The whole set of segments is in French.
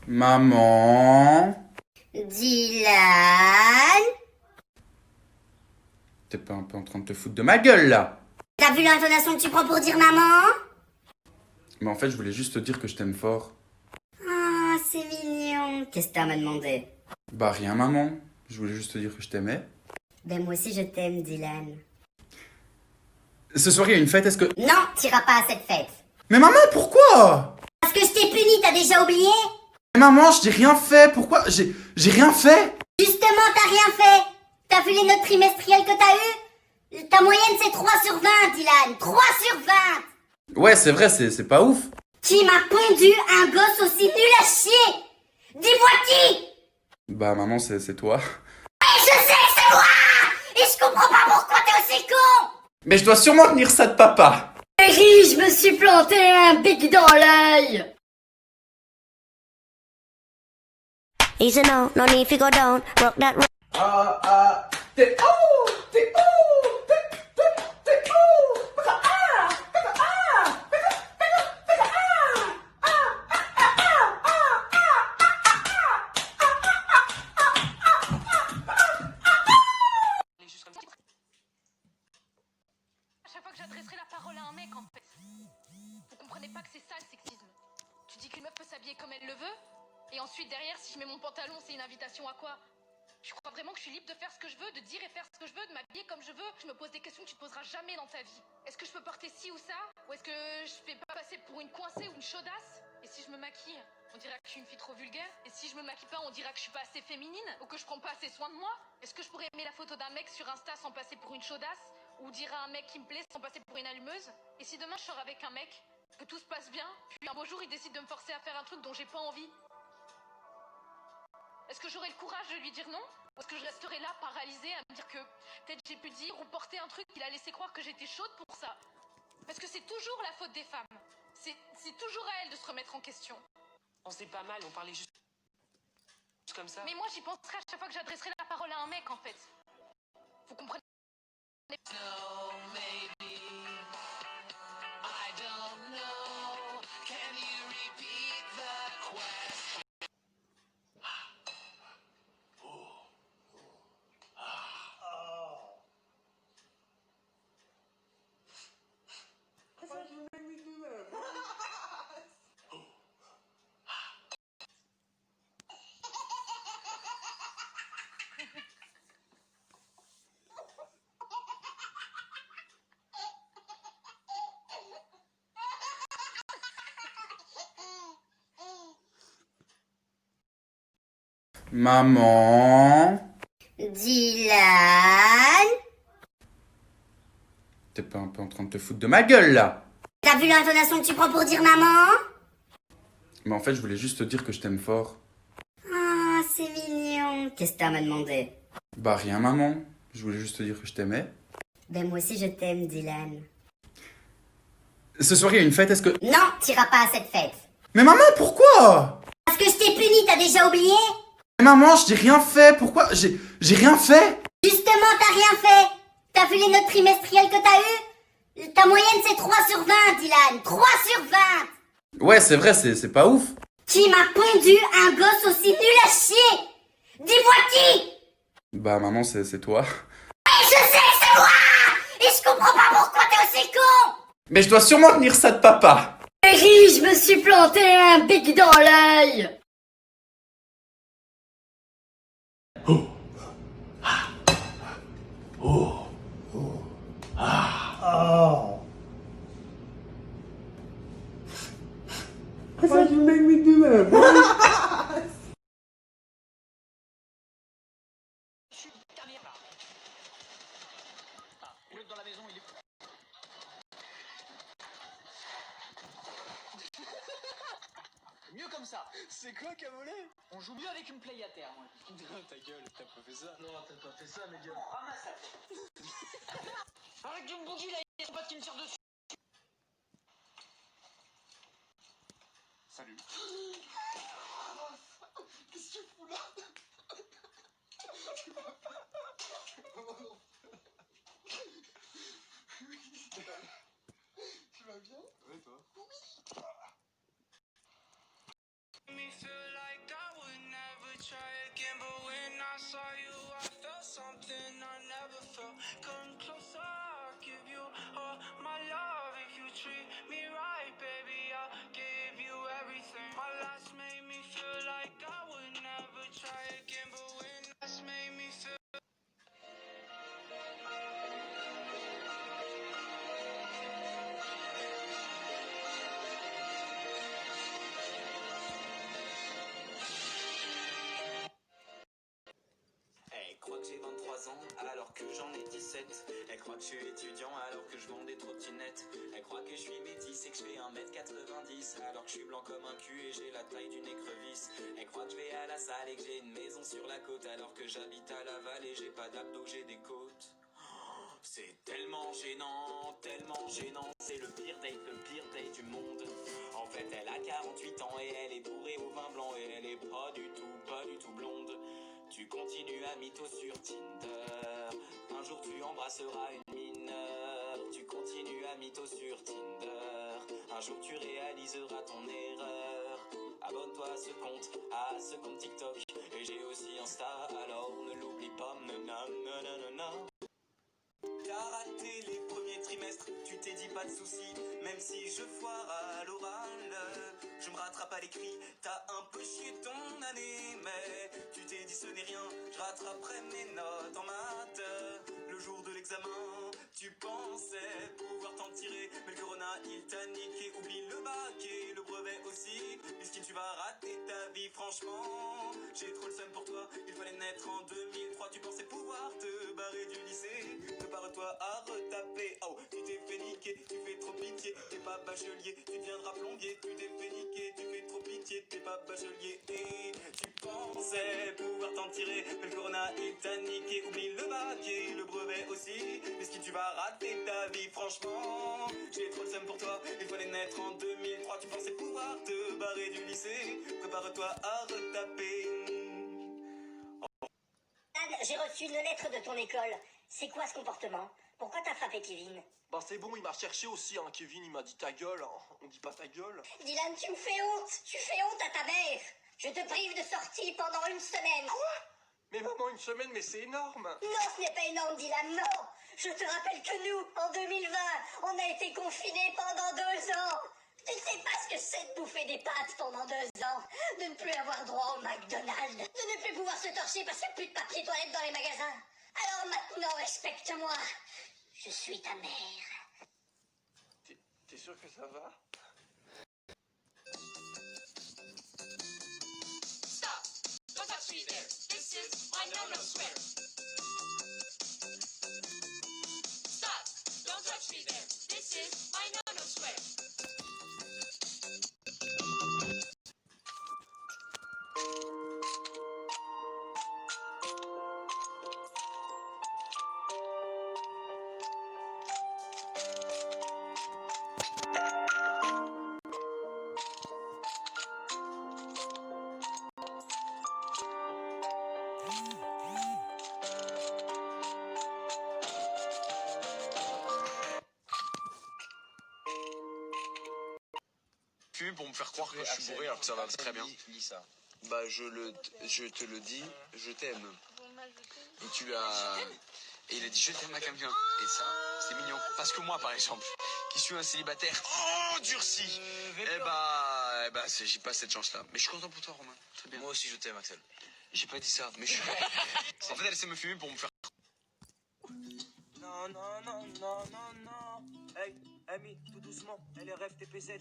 Maman. Dylan. T'es pas un peu en train de te foutre de ma gueule là? T'as vu l'intonation que tu prends pour dire maman? Mais en fait, je voulais juste te dire que je t'aime fort. Ah, c'est mignon. Qu'est-ce que t'as à me demander? Bah rien, maman. Je voulais juste te dire que je t'aimais. Ben moi aussi je t'aime, Dylan. Ce soir, il y a une fête, est-ce que... Non, t'iras pas à cette fête. Mais maman, pourquoi? Parce que je t'ai puni, t'as déjà oublié? Mais maman, je t'ai rien fait. Pourquoi? J'ai rien fait. Justement, t'as rien fait. T'as vu les notes trimestrielles que t'as eues? Ta moyenne c'est 3 sur 20, Dylan. 3 sur 20. Ouais, c'est vrai, c'est pas ouf. Qui m'a pondu un gosse aussi nul à chier? Dis-moi qui? Bah maman, c'est toi. Et je sais que c'est moi. Et je comprends pas pourquoi t'es aussi con. Mais je dois sûrement tenir ça de papa. Chérie, je me suis planté un bec dans l'œil. Easy now, no need to go down. Rock that. T'es où? T'es où? T'es où? À chaque fois que j'adresserai la parole à un mec, en fait. Vous comprenez pas que c'est ça le sexisme? Tu dis qu'une meuf peut s'habiller comme elle le veut, et ensuite derrière, si je mets mon pantalon, c'est une invitation à quoi? Je crois vraiment que je suis libre de faire ce que je veux, de dire et faire ce que je veux, de m'habiller comme je veux. Je me pose des questions que tu te poseras jamais dans ta vie. Est-ce que je peux porter ci ou ça? Ou est-ce que je fais pas passer pour une coincée ou une chaudasse? Et si je me maquille, on dira que je suis une fille trop vulgaire? Et si je me maquille pas, on dira que je suis pas assez féminine? Ou que je prends pas assez soin de moi? Est-ce que je pourrais aimer la photo d'un mec sur Insta sans passer pour une chaudasse? Ou dire à un mec qui me plaît sans passer pour une allumeuse? Et si demain je sors avec un mec, que tout se passe bien, puis un beau jour il décide de me forcer à faire un truc dont j'ai pas envie? Est-ce que j'aurai le courage de lui dire non? Ou est-ce que je resterai là, paralysée, à me dire que peut-être j'ai pu dire ou porter un truc qui l'a laissé croire que j'étais chaude pour ça? Parce que c'est toujours la faute des femmes. C'est toujours à elles de se remettre en question. On s'est pas mal, on parlait juste comme ça. Mais moi j'y penserai à chaque fois que j'adresserai la parole à un mec, en fait. Vous comprenez? Maman. Dylan. T'es pas un peu en train de te foutre de ma gueule là? T'as vu l'intonation que tu prends pour dire maman? Mais en fait, je voulais juste te dire que je t'aime fort. Ah, c'est mignon. Qu'est-ce que t'as à me demander? Bah rien, maman. Je voulais juste te dire que je t'aimais. Ben moi aussi je t'aime, Dylan. Ce soir, il y a une fête, est-ce que... Non, t'iras pas à cette fête. Mais maman, pourquoi? Parce que je t'ai puni, t'as déjà oublié? Mais maman, je t'ai rien fait. Pourquoi? J'ai rien fait. Justement, t'as rien fait. T'as vu les notes trimestrielles que t'as eues? Ta moyenne c'est 3 sur 20, Dylan. 3 sur 20. Ouais, c'est vrai, c'est pas ouf. Qui m'a pondu un gosse aussi nul à chier? Dis-moi qui? Bah maman, c'est toi. Et je sais que c'est moi. Et je comprends pas pourquoi t'es aussi con. Mais je dois sûrement tenir ça de papa. Chérie, je me suis planté un bec dans l'œil. Vous êtes dans la maison, il est... Mieux comme ça. C'est quoi, Camolet? On joue mieux avec une play à terre, moi. Ta gueule, t'as pas fait ça? Non, t'as pas fait ça, mais gueule. Oh, ramasse la tête. Arrête de me bouger là, y'a son pote qui me tire dessus. Salut. Qu'est-ce que tu fous là? try again, but when I saw you, I felt something I never felt. Come closer, I'll give you all my love. If you treat me right, baby, I'll give you everything. My last made me feel like I would never try again, but when last made me feel. Elle croit que j'ai 23 ans alors que j'en ai 17. Elle croit que je suis étudiant alors que je vends des trottinettes. Elle croit que je suis métisse et que je fais 1m90 alors que je suis blanc comme un cul et j'ai la taille d'une écrevisse. Elle croit que je vais à la salle et que j'ai une maison sur la côte alors que j'habite à Laval et j'ai pas d'abdos, j'ai des côtes. C'est tellement gênant, c'est le pire date du monde. En fait elle a 48 ans et elle est bourrée au vin blanc et elle est pas du tout blonde. Tu continues à mytho sur Tinder, un jour tu embrasseras une mineure. Tu continues à mytho sur Tinder, un jour tu réaliseras ton erreur. Abonne-toi à ce compte TikTok, et j'ai aussi Insta, alors ne l'oublie pas, nanana. T'as raté les premiers trimestres, tu t'es dit pas de soucis, même si je foire à l'oral. Je me rattrape à l'écrit, t'as un peu chié ton année, mais tu t'es dit ce n'est rien, je rattraperai mes notes en maths. Le jour de l'examen, tu pensais pouvoir t'en tirer, mais le corona il t'a niqué. Oublie le bac et le brevet aussi, puisqu'il tu vas rater ta vie, franchement. J'ai trop le seum pour toi, il fallait naître en 2003. Tu pensais pouvoir te barrer du lycée, prépare-toi à retaper. Oh, tu t'es fait niquer, tu fais trop pitié, t'es pas bachelier, tu deviendras plombier. Tu t'es fait niquer, tu fais trop pitié, t'es pas bachelier. Et tu pensais pouvoir t'en tirer, mais le corona il t'a niqué. Oublie le bac et le brevet aussi, puisque tu vas rater ta vie, franchement. J'ai trop le seum pour toi, il fallait naître en 2003. Tu pensais pouvoir te barrer du lycée, prépare-toi à retaper. Anne, j'ai reçu une lettre de ton école. C'est quoi ce comportement? Pourquoi t'as frappé Kevin? Bah c'est bon, il m'a cherché aussi, hein. Kevin il m'a dit ta gueule, hein. On dit pas ta gueule. Dylan, tu me fais honte. Tu fais honte à ta mère. Je te prive de sortie pendant une semaine. Quoi? Mais maman, une semaine, mais c'est énorme. Non, ce n'est pas énorme, Dylan, non. Je te rappelle que nous, en 2020, on a été confinés pendant 2 ans. Tu sais pas ce que c'est de bouffer des pâtes pendant 2 ans, de ne plus avoir droit au McDonald's, de ne plus pouvoir se torcher parce qu'il n'y a plus de papier toilette dans les magasins. Alors maintenant, respecte-moi. Je suis ta mère. T'es sûr que ça va? Stop! Don't touch me there. This is my no-no swear. Stop! Don't touch me there. This is my no-no swear. Pour me faire croire que je suis bourré alors que ça va très bien. Lis ça. Bah je te le dis, je t'aime. Et tu l'as. Et il a dit je t'aime à quelqu'un. Et ça, c'est mignon. Parce que moi par exemple, qui suis un célibataire endurci, eh bah j'ai pas cette chance là. Mais je suis content pour toi Romain. Très bien. Moi aussi je t'aime Axel. J'ai pas dit ça, mais je suis. En fait elle essaie de me fumer pour me faire. Non, non, non, non, non, non. Hey, Amy, tout doucement, LRF, TPZ.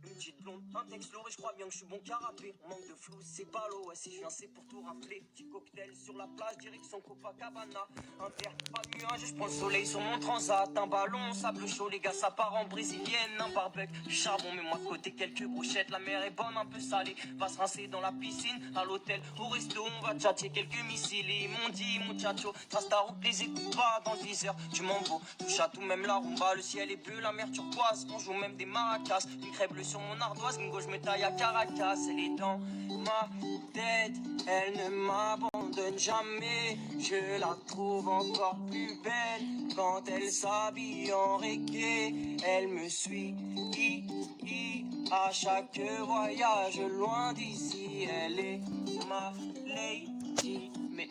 Une petite blonde, un texte lourd et je crois bien que je suis bon carapé. On manque de flou, c'est pas l'eau, ouais, si je viens c'est pour tout rafler. Petit cocktail sur la plage, direction Copacabana. Un verre, pas de nuage, je prends le soleil sur mon transat. Un ballon, sable chaud, les gars, ça part en brésilienne. Un barbecue, du charbon, mets-moi de côté quelques brochettes. La mer est bonne, un peu salée, va se rincer dans la piscine. À l'hôtel, au resto, on va tchatcher quelques missiles. Et ils m'ont dit, muchacho, trace ta route, les écoute pas dans le viseur. Tu m'en vaux, touche à tout, même la rumba. Le ciel est bleu, la mer turquoise, on joue même des maracas. Une crêpe, le sur mon ardoise, Gingo, je me taille à Caracas. Elle est dans ma tête, elle ne m'abandonne jamais. Je la trouve encore plus belle quand elle s'habille en reggae. Elle me suit, à chaque voyage loin d'ici. Elle est ma lady, mais